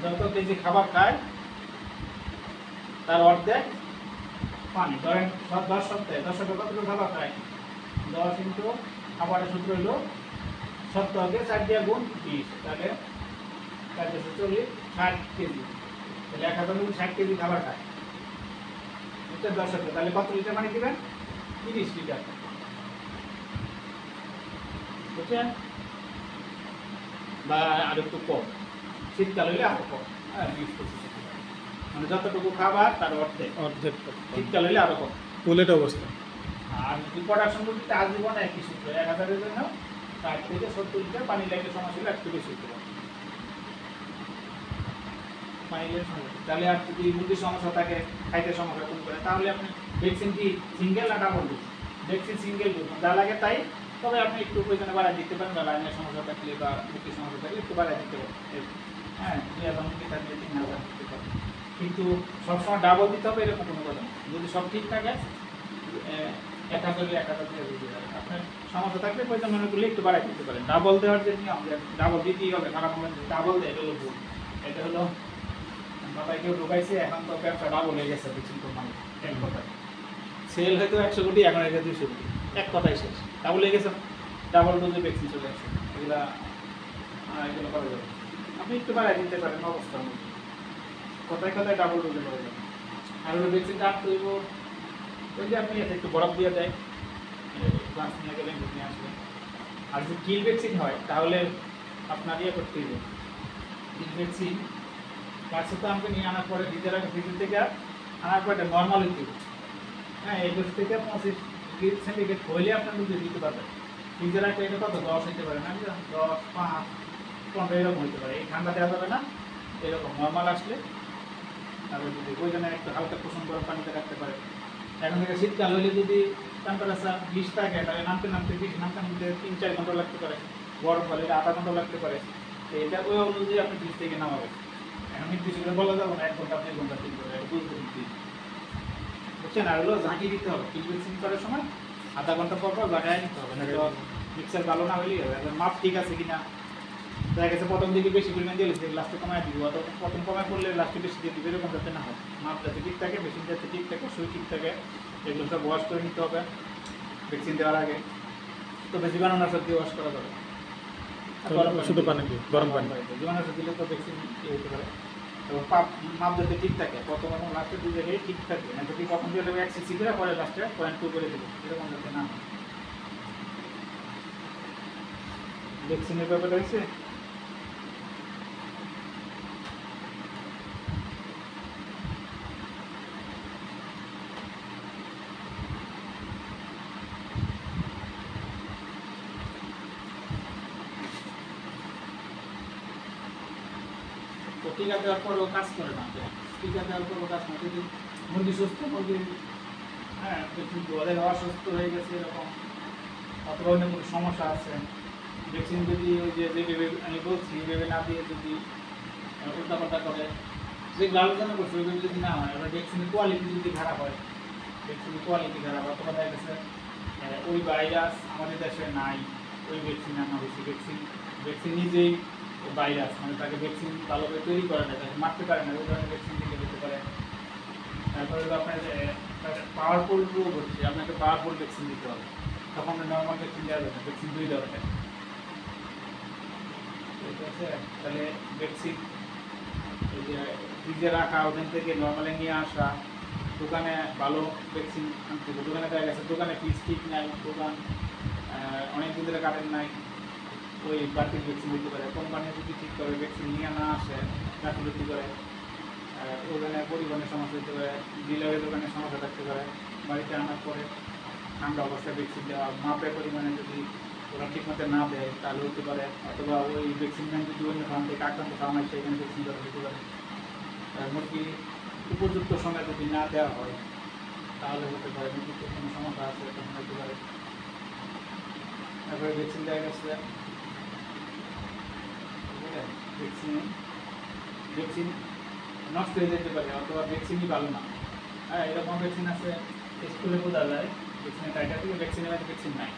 যত কেজি খাবার খায় তার অর্ধেক পানি। ধরেন 10 সপ্তাহে কতটুকু খাবার খায় 10 কিন্তু খাবারের সূত্র হলো 70 4 দিয়ে গুণ 20 তাহলে 440 60 কেজি। তাহলে 1000 60 কেজি খাবার খায় এটা 10 সপ্তাহে, তাহলে কত লিটার পানি দিবেন 30 লিটার, বুঝছেন? বা আর একটু কম, শীতকাল হইলে আরো কম, হ্যাঁ 20-25 লিটার, মানে যতটুকু খাবার তার অর্ধেক। শীতকাল হইলে আরো কম পুলেট অবস্থা। আর যদি প্রোডাকশন করতে আজীবন একই সূত্র 1000-এর জন্য 60 থেকে 70 লিটার পানি লাগলে সমস্যা হলে একটু বেশি হতে পারে পানি লাগলে সমস্যা। তাহলে আর যদি মুরগির সমস্যা থাকে, খাইতে সমস্যা কম করে, তাহলে আপনি ভ্যাকসিন কি সিঙ্গেল না double dose? Vaccine single dose যা লাগে তাই, তবে আপনি একটু প্রয়োজনে বাড়ায় দিতে পারেন, বা লাইনের সমস্যা থাকলে বা মুরগির সমস্যা থাকলে একটু বাড়ায় দিতে পারেন। হ্যাঁ 2000 মুরগি থাকলে 3000 দিতে পারেন, কিন্তু সবসময় ডাবল দিতে হবে এরকম কোনো কথা নেই। যদি সব ঠিক থাকে 1000 দিয়ে দিয়ে দেবেন। আপনার সমস্যা থাকলে প্রয়োজন মনে করলে একটু বাড়াই দিতে পারেন। ডাবল দেওয়ার যে নিয়ম, ডাবল দিতেই হবে, খারাপ হবে ডাবল দেয়, এটা হলো ভুল। এটা হলো মাথায় কেউ ঢুকাইছে, এখন তো ব্যবসা ডাবল হয়ে গেছে ভ্যাকসিন কোম্পানি। এক কথায় সেল হয়তো 100 কোটি, এখন এটা 200 কোটি, এক কথাই শেষ, ডাবল হয়ে গেছে। ডাবল ডোজে ভ্যাকসিন চলে আসছে, এগুলো করা যাবে। আপনি একটু বাড়াই দিতে পারেন অবস্থার মধ্যে, কথায় ডাবল ডোজে করা যাবে। আর ওই ভ্যাকসিনটা আনতে হইব, ওই যে আপনি একটু বরফ দিয়ে দেয়, ক্লাস নিয়ে গেলেন, নিয়ে আসবেন। আর যদি কিল ভ্যাকসিন হয় তাহলে আপনার করতে হবে, কিল ভ্যাকসিন গাছে তো আমাকে নিয়ে আনার পরে ভিতর থেকে আনার পরে নর্মাল হইতে হবে। হ্যাঁ 21 থেকে 25 ডিগ্রি সেন্টিগ্রেড হইলে আপনার দুধে দিতে পারবেন। ফ্রিজে রাখলে এটা কত 10 হইতে পারে না, 10, 5, 15 এরকম হইতে পারে। এই ঠান্ডা দেওয়া যাবে না, এরকম নর্মাল আসলে তারপরে যদি ওই জন্য একটু হালকা কুসুম গরম পানিতে রাখতে পারে। এখন থেকে শীতকাল হলে যদি টেম্পারেচার 20 থাকে, তাহলে নামতে 3-4 ঘন্টা লাগতে পারে, গরম হলে আধা ঘন্টা লাগতে পারে। তো এটা ওই অনুযায়ী আপনি ফ্রিজ থেকে নামাবেন। এখন নির্দিষ্ট করে বলা যাবে না 1 ঘন্টা 2 ঘন্টা 3 ঘন্টা, বুঝছেন? আর হলো ঝাঁকি দিতে হবে, কিল ভ্যাকসিন করার সময় আধা ঘন্টা পর ঝাঁকায় নিতে হবে, না তো মিক্সার ভালো না হলেই হবে। মাপ ঠিক আছে কিনা, দেখা গেছে প্রথম দিকে বেশি পরিমাণ দিয়ে লাস্টে কমায় দিব, অথবা প্রথম কমায় করলে লাস্টে বেশি দিয়ে দিবে, এরকম যাতে না হয়। মাপ যাতে ঠিক থাকে, মেশিন যাতে ঠিক থাকে, সুই ঠিক থাকে, এগুলো সব ওয়াশ করে নিতে হবে ভ্যাকসিন দেওয়ার আগে। তো বেশি জীবাণুনাশক দিয়ে ওয়াশ করা যাবে, শুধু পানি দিয়ে, গরম পানি। জীবাণুনাশক দিলে তো ভ্যাকসিন হতে পারে। এবং মাপ যাতে ঠিক থাকে, প্রথম এবং লাস্টে 2 জায়গায় ঠিক থাকে, না যদি কখন দিয়ে দেবে 1 cc করে, পরে লাস্টে 0.2 করে দেবে, এরকম যাতে না হয়। ভ্যাকসিনের ব্যাপারে হয়েছে। টিকা দেওয়ার পরেও কাজ করে না, টিকা দেওয়ার পরেও কাজ না। যদি মুরগি সুস্থ, মুরগি হ্যাঁ কিন্তু ওদের অসুস্থ হয়ে গেছে এরকম, অথবা অন্য কোনো সমস্যা আছে, ভ্যাকসিন যদি ওই যে যেভাবে আমি বলছি ভেবে না দিয়ে যদি উল্টাপাল্টা করে, যেগুলো আলোচনা করছি ওইভাবে যদি না হয়, এবার ভ্যাকসিনের কোয়ালিটি যদি খারাপ হয়, ভ্যাকসিনের কোয়ালিটি খারাপ হয়, অথবা দেখা গেছে ওই ভাইরাস আমাদের দেশে নাই, ওই ভ্যাকসিন আনা হয়েছে, ভ্যাকসিন নিজেই ভাইরাস, মানে তাকে ভ্যাকসিন ভালোভাবে তৈরি করা যায়, তাকে মারতে পারে না, ওই ধরনের ভ্যাকসিন দিতে হতে পারে। তারপরে আপনার পাওয়ারফুল রোগ হচ্ছে, আপনাকে পাওয়ারফুল ভ্যাকসিন দিতে হবে, তখন নর্মাল ভ্যাকসিন দেওয়া যাবে না, ভ্যাকসিন 2 দেওয়া যায়। ঠিক আছে, তাহলে ভ্যাকসিন এই যে ফ্রিজে রাখা, ওখান থেকে নর্মালে নিয়ে আসা, দোকানে ভালো ভ্যাকসিন আনতে হবে। দোকানে দেখা গেছে দোকানে ফ্রিজ ঠিক নাই, দোকান অনেক দিন ধরে কাটেন নাই, ওই বাড়তির ভ্যাকসিন দিতে পারে। কোম্পানি যদি ঠিক করে ভ্যাকসিন নিয়ে না আসে, গাফিলতি করে, ওখানে পরিবহনের সমস্যা হতে পারে, ডিলারের দোকানে সমস্যা থাকতে পারে। বাড়িতে আনার পরে ঠান্ডা অবস্থায় ভ্যাকসিন দেওয়া, মাপের পরিমাণে যদি ওরা ঠিকমতো না দেয় তাহলে হতে পারে, অথবা ওই ভ্যাকসিন ম্যান যদি অন্য ফার্ম থেকে আক্রান্ত ফার্ম হয় সেখানে ভ্যাকসিন দেওয়া হতে পারে। মুরগি উপযুক্ত সময় যদি না দেওয়া হয় তাহলে হতে পারে মুরগিতে কোনো সমস্যা আছে, তখন হতে পারে। তারপরে ভ্যাকসিন দেওয়া গেছে, ভ্যাকসিন নষ্ট হয়ে যেতে পারে, অথবা ভ্যাকসিনই ভালো না, হ্যাঁ, এরকম ভ্যাকসিন আছে স্কুলে বোঝা যায় ভ্যাকসিনের টাইটার থেকে ভ্যাকসিনের মধ্যে ভ্যাকসিন নাই,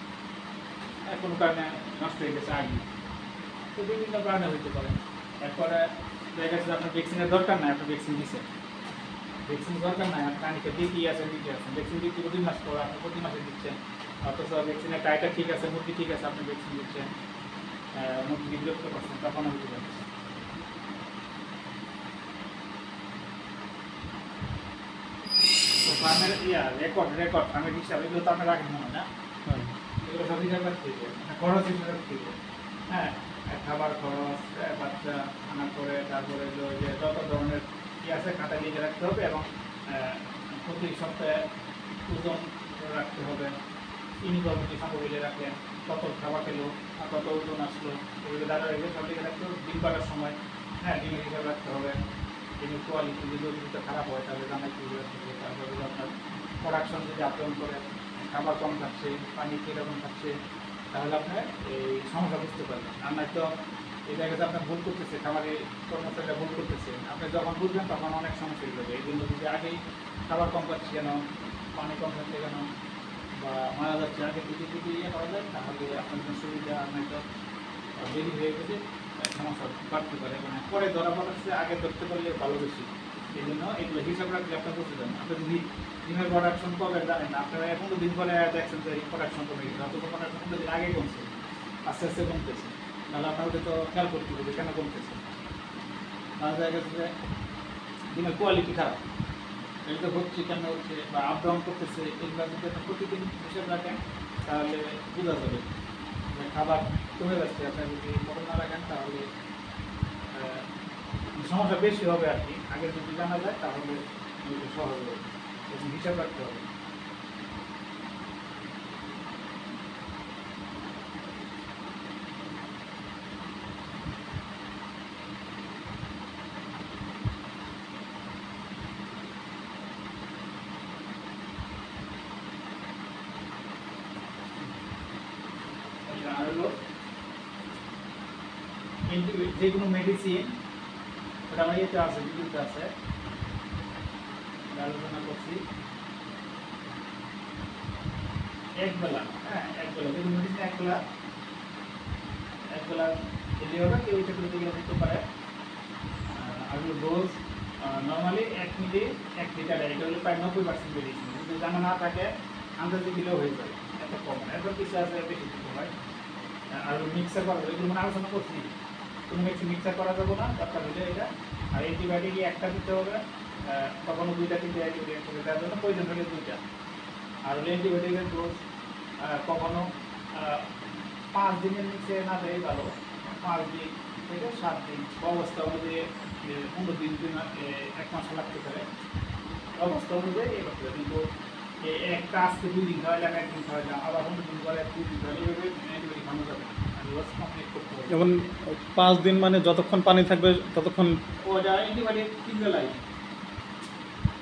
কোনো কারণে নষ্ট হয়ে গেছে আগে, তো বিভিন্ন কারণে হইতে পারে। এরপরে দেখা যাচ্ছে আপনার ভ্যাকসিনের দরকার নাই, আপনার ভ্যাকসিন দিচ্ছে, ভ্যাকসিন দরকার নাই, আপনার কানিকে দিতেই আছেন দিতে আছেন, ভ্যাকসিন দিতে 2 মাস পর আপনি প্রতি মাসে দিচ্ছেন, অথচ ভ্যাকসিনের টাইটার ঠিক আছে, মুরগি ঠিক আছে, আপনি ভ্যাকসিন দিচ্ছেন, মুরগি বিরক্ত করছেন, তখন হইতে পারে। তো ফার্মের রেকর্ড ফার্মের হিসাব এগুলো তো আপনার রাখেন মনে হয় না, হ্যাঁ। এগুলো সব হিসাব রাখতে হবে, খরচ হিসাব রাখতে হবে। হ্যাঁ, খাবার খরচ, বাচ্চা আনার পরে, তারপরে যে যত ধরনের আছে খাতা লিখে রাখতে হবে, এবং প্রতি সপ্তাহে ওজন রাখতে হবে, ইউনিফর্ম যে সামগ্রী রাখলেন, কত খাবার খেলো আর কত ওজন আসলো, এগুলো দাঁড়া রেখে সব লিখে রাখতে হবে। ডিম পাড়ার সময় ডিমের হিসাব রাখতে হবে, ডিমের কোয়ালিটি যদি খারাপ হয় তাহলে জানাই কি রাখতে হবে। তারপরে আপনার প্রোডাকশন যদি আপলোড করে খাবার কম খাচ্ছে, পানি কীরকম খাচ্ছে, তাহলে আপনার এই সমস্যা বুঝতে পারবেন। আর নয়তো এই জায়গাতে আপনার ভুল করতেছে, খাবারের কর্মচারীরা ভুল করতেছে, আপনি যখন বুঝবেন তখন অনেক সমস্যা হয়ে যাবে। এই জন্য যদি আগেই খাবার কম খাচ্ছে কেন, পানি কম খাচ্ছে কেন, বা মারা যাচ্ছে, আগে যদি ইয়ে করা যায় তাহলে আপনার জন্য সুবিধা। আর নয়তো দেরি হয়ে গেছে সমস্যা বাড়তে পারে, মানে পরে ধরা পড়াচ্ছে, আগে ধরতে পারলে ভালো বেশি। এই জন্য এগুলো হিসাব রাখলে আপনার বুঝতে যান। আপনি যদি ডিমের প্রোডাকশন কবে জানেন না, আপনারা 15 দিন পরে দেখছেন যে এই প্রোডাকশন কমে গেছে, অথচ প্রোডাকশন 15 দিন আগে কমছে, আস্তে আস্তে কমতেছে, তাহলে আপনার ওটা তো খেয়াল করতে হবে কেন কমতেছে। তাহলে দেখা গেছে যে ডিমের কোয়ালিটি খারাপ, এটা হচ্ছে কেন হচ্ছে বা আপ ডাউন করতেছে, এগুলো যদি আপনি প্রতিদিন হিসাব রাখেন তাহলে বোঝা যাবে যে খাবার কমে যাচ্ছে। আপনি যদি খবর না রাখেন তাহলে সমস্যা বেশি হবে আর কি। আগে যদি জানা যায় তাহলে সহজ হবে, হিসাব রাখতে হবে। আর হলো যে কোনো মেডিসিন, ওটা আমার ইয়েতে আছে, ভিডিওতে আছে, আলোচনা করছি। একবেলা, হ্যাঁ একবেলা যে কোনো মেডিসিন একবেলা খেলে হবে, কেউ ইচ্ছা করে দিলে দিতে পারে। আর হলো ডোজ নর্মালি 1 মিলি 1 লিটার, এটা হলো প্রায় 90% মেডিসিন। যদি জানা না থাকে আন্দাজে দিলেও হয়ে যায়, এত কম। এরপর কিছু আছে বেশি দিতে হয়। আর মিক্সার করা এগুলো মানে আলোচনা করছি, কোনো মিক্সার করা যাবো না, দরকার হলে এটা। আর অ্যান্টিবায়োটিক একটা দিতে হবে, কখনো 2টা 3টা অ্যান্টিবায়োটিক দেওয়ার জন্য, প্রয়োজন হলে 2টা। আর হলে অ্যান্টিবায়োটিকের ডোজ কখনো 5 দিনের নিচে না দেয় ভালো, 5 দিন থেকে 7 দিন, অবস্থা অনুযায়ী 15 দিন 1 মাস লাগতে পারে, অবস্থা অনুযায়ী এ করতে হবে। কিন্তু একটা আজকে 2 দিন খাওয়াইলাম, 1 দিন খাওয়াইলাম, আবার 15 দিন পরে 2 দিন খাওয়াইলাম, এইভাবে অ্যান্টিবায়োটিক খাওয়ানো যাবে না। ডোজ কমপ্লিট করতে হবে। যেমন 5 দিন মানে যতক্ষণ পানি থাকবে ততক্ষণ। ওটা অ্যান্টিবায়োটিক 3 বেলাই,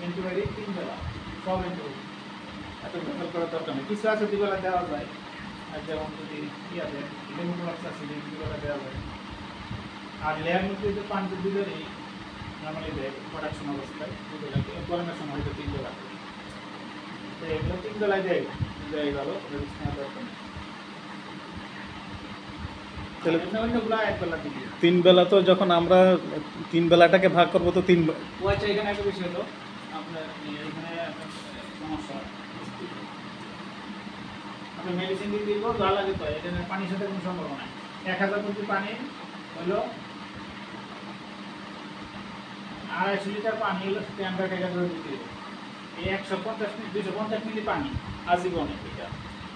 অ্যান্টিবায়োটিক 3 বেলা, সব অ্যান্টিবায়োটিক এত ব্যবহার করার দরকার নেই। কিছু আছে 2 বেলা দেওয়া যায়, আর যেমন যদি আছে লেমোক্রাক্স আছে 2 বেলা দেওয়া যায়। আর লেয়ার মধ্যে যে পানিতে 2 বেলাই নর্মালি দেয় প্রোডাকশন অবস্থায়, 2 বেলা, গরমের সময় হয়তো 3 বেলা, তো এগুলো 3 বেলায় দেয় ভালো, রিস্ক নেওয়ার দরকার নেই। তাহলে অন্যগুলো 1 বেলা দিবি। 3 বেলা, তো যখন আমরা 3 বেলাটাকে ভাগ করবো তো 3 ওয়াইটা এখানে একটা বেশি হলো আপনার, এখানে সমস্যা। আপনি মেডিসিন দিয়ে দিব যা লাগে তো, এখানে পানির সাথে কোনো সম্পর্ক নাই। 1000 লিটার পানি হলো 250 লিটার পানি হলো স্ট্যান্ডার্ড, এটা ধরে দিতে হবে। এই 250 মিলি পানি আজীবনে, এটা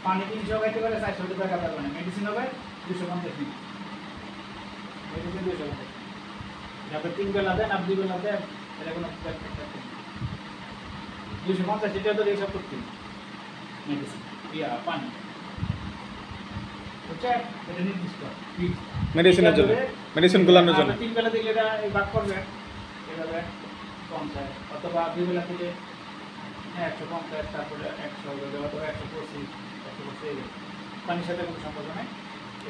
পানি 300 খাইতে পারে, 400 লিটার খাইতে পারবে না। মেডিসিন হবে 250 মিলি, মেডিসিন 250। আপনি 3 বেলা দেন, আপনি 2 বেলা দেন, এটা কোনো 250 লিটার তো হিসাব করতে মেডিসিন পানি, বুঝছেন? এটা নির্দিষ্ট মেডিসিনের জন্য, মেডিসিন গুলানোর জন্য। 3 বেলা দিলে এটা ভাগ করবেন, এভাবে 50, অথবা 2 বেলা থেকে 150, তারপরে 100 অথবা 125, 125 পানির সাথে কোনো সম্পর্ক নেই।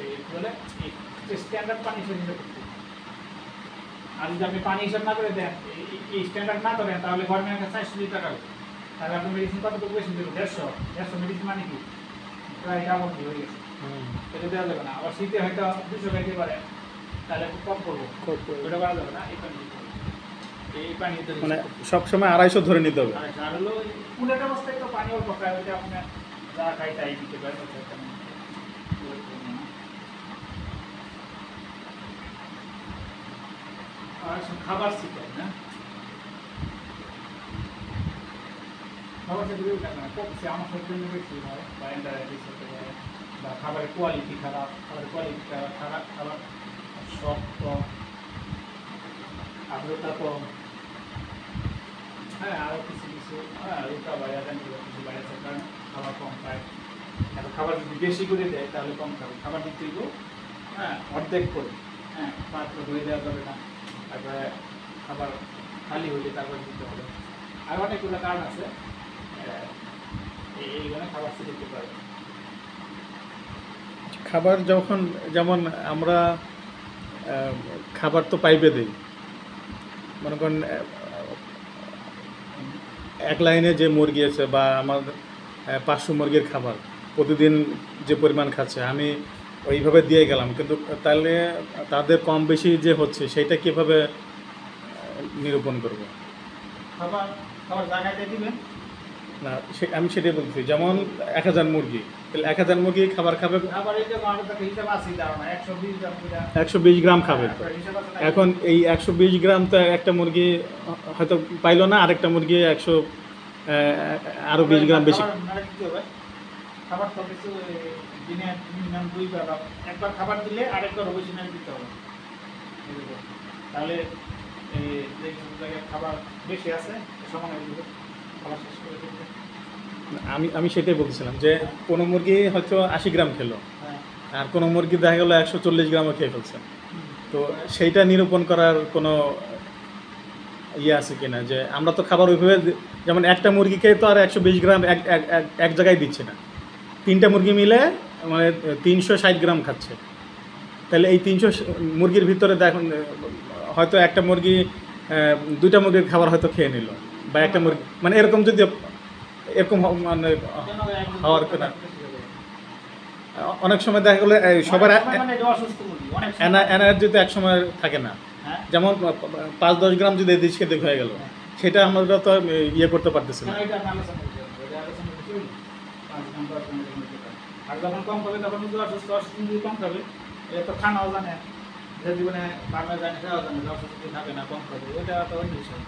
এই বলে এই স্ট্যান্ডার্ড পানি হিসাব করতে। আর যদি আপনি পানি হিসাব না করে দেন, এই স্ট্যান্ডার্ড না করেন, তাহলে গরমের কাছে 400 লিটার হবে, তাহলে আপনি মেডিসিন কতটুকু বেশি দেবেন? 150 মেডিসিন মানে কি প্রায় ডাবল হয়ে গেছে, এটা দেওয়া যাবে না। আবার শীতে হয়তো 200 খাইতে পারে, তাহলে একটু কম করবো, ওটা করা যাবে না। এই পানি দিতে হবে, এই পানি দিতে মানে সবসময় 250 ধরে নিতে হবে। আর হলো পুনের অবস্থায় তো পানি অল্প খায়, ওইটা আপনি যা খাই তাই দিতে পারেন। আর খাবার শিখাই না, খাবার সাথে কমছে আমার জন্য বেশি হয়, বা এন্টারাইটিস হতে পারে, বা খাবারের কোয়ালিটি খারাপ, খাবার শক্ত, আর্দ্রতা কম, হ্যাঁ আরও কিছু রোগটা বাইরে কিছু বাইরে কারণ খাবার কম খায়। এখন খাবার যদি বেশি করে দেয় তাহলে কম খাবে, খাবার দিতে গেলেও অর্ধেক করে, পাত্র ধুয়ে দেওয়া যাবে না, তারপরে খাবার খালি হলে তারপরে দিতে হবে। আর অনেকগুলো কারণ আছে, এইগুলো খাবার সে দিতে পারবে। খাবার যখন যেমন আমরা খাবার তো পাইপে দিই, মনে করেন এক লাইনে যে মুরগি আছে বা আমার 500 মুরগির খাবার প্রতিদিন যে পরিমাণ খাচ্ছে আমি ওইভাবে দিয়ে গেলাম, কিন্তু তাহলে তাদের কম বেশি যে হচ্ছে সেইটা কীভাবে নিরূপণ করব? খাবার জায়গাতে দিবেন না, আমি সেটাই বলছি। যেমন 1000 মুরগি, তাহলে 1000 মুরগি খাবার খাবে, খাবারের যে মাত্রাটা হিসাব আছে দাও না 120 গ্রাম করে, 120 গ্রাম খাবে। তো এখন এই 120 গ্রাম তো একটা মুরগি হয়তো পাইলো না, আরেকটা মুরগি 100 আরও 20 গ্রাম বেশি। খাবার তো কিছু দিনে মিনিমাম 2 বার, একবার খাবার দিলে আরেকবার অবশ্যই নাড়ি দিতে হবে, তাহলে যে জায়গায় খাবার বেশি আছে সমান খাবার শেষ করে দিতে। আমি সেটাই বলছিলাম যে কোনো মুরগি হয়তো 80 গ্রাম খেলো, আর কোনো মুরগি দেখা গেলো 140 গ্রামও খেয়ে ফেলছে। তো সেইটা নিরূপণ করার কোনো ইয়ে আছে কিনা, যে আমরা তো খাবার ওইভাবে যেমন একটা মুরগিকে তো আর 120 গ্রাম এক জায়গায় দিচ্ছে না, 3টা মুরগি মিলে মানে 360 গ্রাম খাচ্ছে। তাহলে এই 300 মুরগির ভিতরে দেখুন হয়তো একটা মুরগি 2টা মুরগির খাবার হয়তো খেয়ে নিল, বা একটা মুরগি মানে এরকম যদি এরকম মানে হওয়ার কথা। অনেক সময় দেখা গেলো সবার এনার্জি তো এক সময় থাকে না, যেমন 5-10 গ্রাম যদি এদিক সেদিক হয়ে গেল, সেটা আমরা তো ইয়ে করতে পারতেছি না। আর যখন কম খাবে তখন কিন্তু অসুস্থ কম খাবে, এটা তো খানাও জানে, যে জীবনে বাংলা জানে সেটাও জানে, অসুস্থ খাবে না কম খাবে, ওটা তো অন্য বিষয়,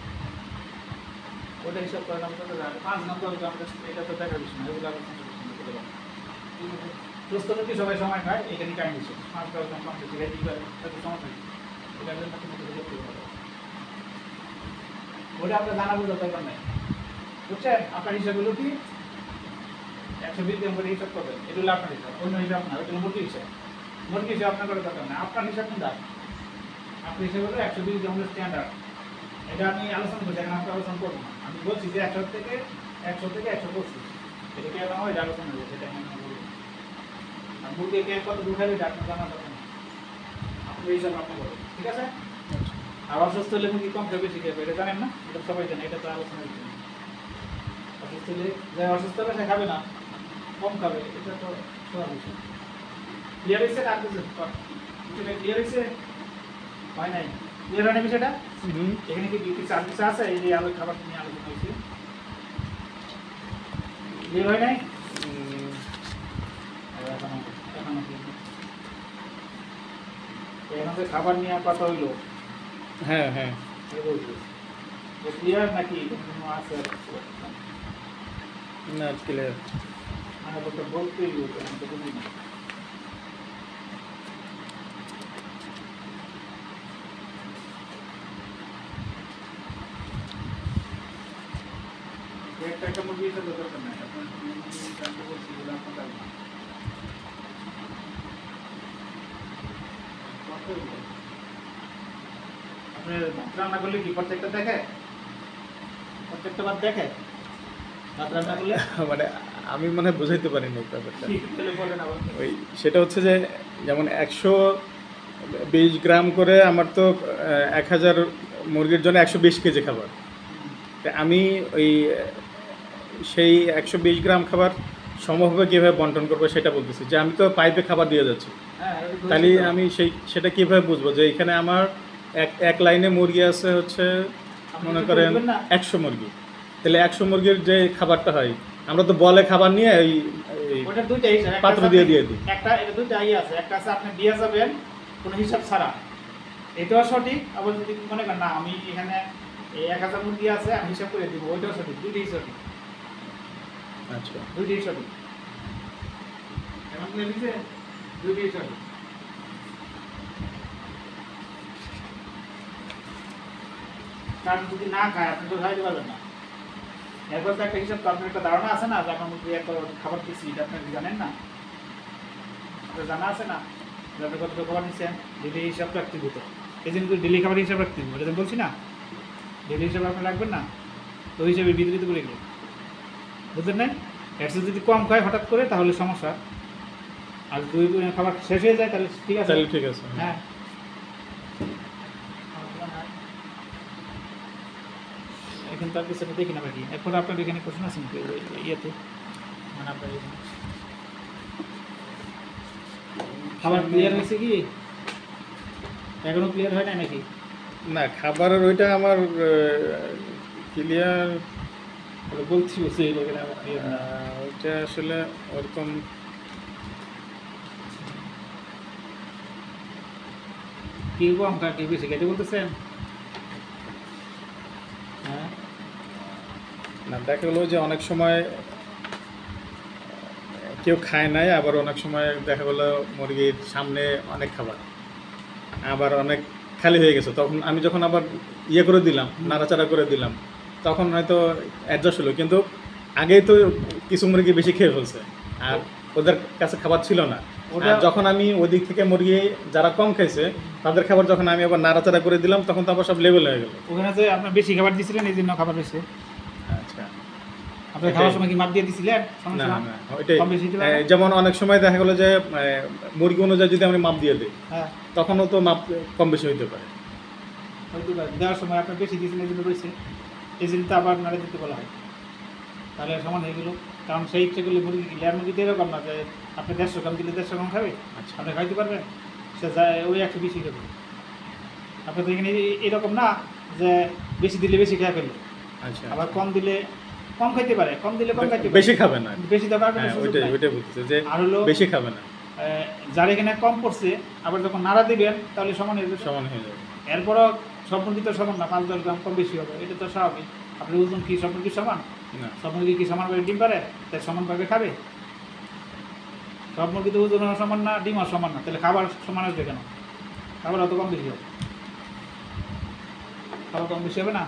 ওটা হিসাব করে আমি তো জানি 5 নম্বর এটা তো দেখার বিষয় না, এগুলো সুস্থ কি সবাই সময় খায়, এখানে টাইম দিচ্ছে 5-10 গ্রাম কম খেতে রেডি করে তাতে সমস্যা নেই, এটা ওটা আমরা জানা বোঝার দরকার নাই, বুঝছেন? আপনার হিসাব হলো কি 120 গ্রাম করে হিসাব করবেন, এটা হলো আপনার হিসাব, অন্য হিসাব না, ওইটা মুরগি হিসাব। মুরগি হিসাব আপনার করার দরকার নেই, আপনার হিসাব কিন্তু আপনার হিসাব হলো 120 গ্রাম স্ট্যান্ডার্ড। এটা আমি আলোচনা করছি, এখন আপনি আলোচনা করবো না, আমি বলছি যে 100 থেকে 125 এটা কেন হয় এটা আলোচনা করবো, সেটা আমি বলবো। আর মুরগিকে কত দূর খাইলে এটা আপনার জানা দরকার নেই, আপনি হিসাব আপনি করবেন, ঠিক আছে? আর অসুস্থ হলে মুরগি কম খাবে বেশি খাবে এটা জানেন না, এটা সবাই জানে, এটা তো আলোচনা করছি। অসুস্থ হলে যে অসুস্থ হবে সে খাবে না, কম খাবে, এটা তো সবার বিষয়। ক্লিয়ার হয়েছে? আর কিছু ক্লিয়ার হয়েছে? হয় নাই? ক্লিয়ার হয় না বিষয়টা? এখানে কি কিছু আর কিছু আছে এই যে আলো খাবার নিয়ে আলোচনা হয়েছে, ক্লিয়ার হয় নাই? এখন খাবার নিয়ে কথা হইলো, হ্যাঁ হ্যাঁ ক্লিয়ার নাকি আছে? না ক্লিয়ার। মানে বলতেই হতো, আমি তো বুঝি না। একটা মুরগি হিসাবে দরকার নাই, আপনার জানতে বলছি বলে আপনার লাগবে না। আপনি ভাত রান্না করলে কি প্রত্যেকটা দেখে? প্রত্যেকটা ভাত দেখে ভাত রান্না করলে? মানে আমি মনে হয় বুঝাইতে পারিনি ব্যাপারটা। বলেন আবার। ওই সেটা হচ্ছে যে যেমন 120 গ্রাম করে আমার তো 1000 মুরগির জন্য 120 কেজি খাবার। তা আমি ওই সেই 120 গ্রাম খাবার সমভাবে কীভাবে বন্টন করবো সেটা বলতেছি, যে আমি তো পাইপে খাবার দিয়ে যাচ্ছি, হ্যাঁ তাহলে আমি সেটা কীভাবে বুঝবো যে এখানে আমার এক লাইনে মুরগি আছে হচ্ছে মনে করেন 100 মুরগি, তাহলে 100 মুরগির যে খাবারটা হয় আমরা তো বলে খাবার নিয়ে এই ওটা দুইটা হিসাব, পাত্র দিয়ে দিই। একটা এটা দুইটা আছে, একটা আছে আপনি দিয়ে যাবেন কোনো হিসাব ছাড়া, এটাও সঠিক। আবার যদি মনে করেন না আমি এখানে 1000 মুরগি আছে আমি হিসাব করে দিব, ওইটাও সঠিক, দুইটাই সঠিক। আচ্ছা, দুইটাই সঠিক, এমন করে দিছে দুইটাই সঠিক। কারণ যদি না খায় আপনি তো খাইতে পারবেন না। এরপর তো একটা হিসাব, তো আপনার একটা ধারণা আছে না যে আপনার মুরগি এত খাবার দিচ্ছি, এটা আপনি জানেন না, আপনার জানা আছে না যে আপনি কতটা খাবার নিচ্ছেন, ডেলি হিসাব রাখতে দিত। এই জন্য তো ডেলি খাবার হিসাব রাখতে দিব, এটা আমি বলছি না, ডেলি হিসাব আপনি রাখবেন না, তো ওই হিসাবে বিতরিত করে গেল, বুঝলেন না? একশো যদি কম খায় হঠাৎ করে তাহলে সমস্যা, আর দুই খাবার শেষ হয়ে যায় তাহলে ঠিক আছে, তাহলে ঠিক আছে। হ্যাঁ। এখন তার পিছনে দেখি না বাকি। এরপর আপনার এখানে কোশ্চেন আছে নাকি ইয়েতে, মানে আপনার এখানে খাবার ক্লিয়ার হয়েছে কি এখনো ক্লিয়ার হয় না নাকি? না, খাবারের ওইটা আমার ক্লিয়ার বলছি ওইটা আসলে ওরকম কি কম খায় কি বেশি খেতে বলতেছেন? হ্যাঁ না, দেখা গেলো যে অনেক সময় কেউ খায় নাই, আবার অনেক সময় দেখা গেলো মুরগির সামনে অনেক খাবার, আবার অনেক খালি হয়ে গেছে, তখন আমি যখন আবার ইয়ে করে দিলাম, নাড়াচাড়া করে দিলাম, তখন হয়তো অ্যাডজাস্ট হলো, কিন্তু আগেই তো কিছু মুরগি বেশি খেয়ে ফেলছে আর ওদের কাছে খাবার ছিল না। আর যখন আমি ওই দিক থেকে মুরগি যারা কম খাইছে তাদের খাবার যখন আমি আবার নাড়াচাড়া করে দিলাম, তখন তো আবার সব লেভেল হয়ে গেল। ওখানে যে আপনার বেশি খাবার দিয়েছিলেন এই জন্য খাবার বেশি। আচ্ছা, আপনি খাওয়ার সময় কি মাপ দিয়ে দিয়েছিলেন? না না, ওইটাই যেমন অনেক সময় দেখা গেলো যে মুরগি অনুযায়ী যদি আমি মাপ দিয়ে দিই, হ্যাঁ তখনও তো মাপ কম বেশি হইতে পারে। দেওয়ার সময় আপনার বেশি দিয়েছেন এই জন্য রয়েছে, এই জন্য তো আবার নাড়ে দিতে বলা হয়, তাহলে সমান হয়ে গেলো। কারণ সেই ইচ্ছে করলে মুরগি লেয়ার মুরগিতে এরকম না যে আপনি 150 গ্রাম দিলে 150 গ্রাম খাবে, আচ্ছা, আপনি খাইতে পারবেন, সে যায় ওই 120 খাবে। আপনি তো এখানে এরকম না যে বেশি দিলে বেশি খেয়ে ফেলবে, আচ্ছা, আবার কম দিলে কম খাইতে পারে, কম দিলে কম খাইতে পারে, বেশি খাবে না, বেশি দেওয়ার কোনো সুযোগ ওইটাই নাই। ওইটাই বলতেছে যে আর হলো বেশি খাবে না, যার এখানে কম পড়ছে আবার যখন নাড়া দিবেন তাহলে সমান হয়ে যাবে। সমান হয়ে যাবে। এরপরও সব মুরগি তো সমান না, 5-10 গ্রাম কম বেশি হবে, এটা তো স্বাভাবিক। আপনার ওজন কি সব মুরগি সমান? না, সব মুরগি কি সমানভাবে ডিম পারে তাই সমানভাবে খাবে? সব মুরগি তো ওজন সমান না, ডিম আর সমান না, তাহলে খাবার সমান আসবে কেন? খাবার অত কম বেশি হবে, খাবার কম বেশি হবে না।